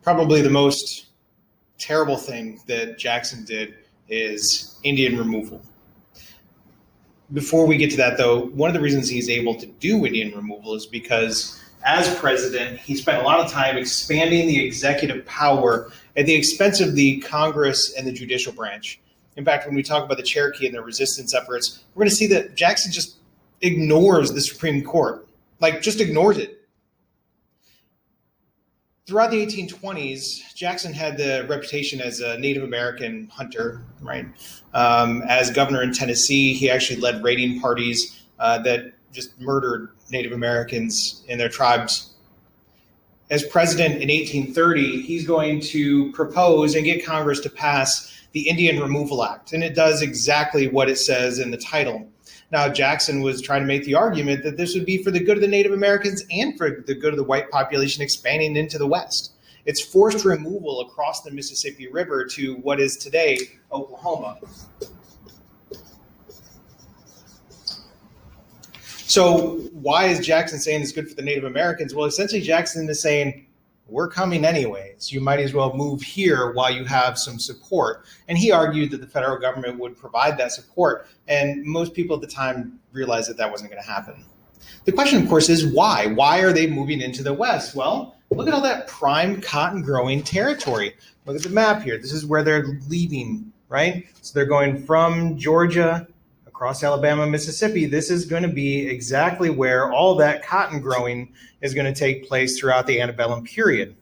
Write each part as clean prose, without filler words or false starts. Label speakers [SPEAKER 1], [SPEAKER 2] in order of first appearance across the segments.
[SPEAKER 1] Probably the most terrible thing that Jackson did is Indian removal. Before we get to that, though, one of the reasons he's able to do Indian removal is because as president, he spent a lot of time expanding the executive power at the expense of the Congress and the judicial branch. In fact, when we talk about the Cherokee and their resistance efforts, we're going to see that Jackson just ignores the Supreme Court, just ignores it. Throughout the 1820s, Jackson had the reputation as a Native American hunter, right? As governor in Tennessee, he actually led raiding parties that just murdered Native Americans and their tribes. As president in 1830, he's going to propose and get Congress to pass the Indian Removal Act, and it does exactly what it says in the title. Now, Jackson was trying to make the argument that this would be for the good of the Native Americans and for the good of the white population expanding into the West. It's forced removal across the Mississippi River to what is today Oklahoma. So why is Jackson saying it's good for the Native Americans? Well, essentially Jackson is saying, we're coming anyways. You might as well move here while you have some support. And he argued that the federal government would provide that support. And most people at the time realized that that wasn't going to happen. The question, of course, is why? Why are they moving into the West? Well, look at all that prime cotton growing territory. Look at the map here. This is where they're leaving, right? So they're going from Georgia across Alabama, Mississippi. This is going to be exactly where all that cotton growing is going to take place throughout the antebellum period.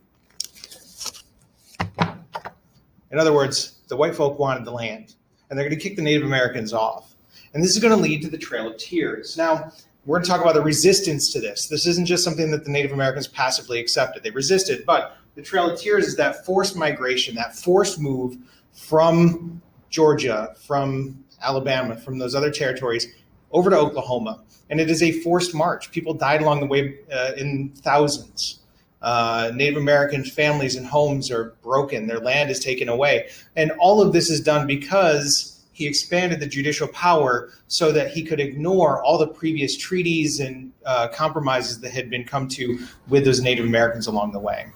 [SPEAKER 1] In other words, the white folk wanted the land, and they're going to kick the Native Americans off. And this is going to lead to the Trail of Tears. Now, we're going to talk about the resistance to this. This isn't just something that the Native Americans passively accepted. They resisted, but the Trail of Tears is that forced migration, that forced move from Georgia, from Alabama, from those other territories over to Oklahoma. And it is a forced march. People died along the way in thousands. Native American families and homes are broken. Their land is taken away. And all of this is done because he expanded the judicial power so that he could ignore all the previous treaties and compromises that had been come to with those Native Americans along the way.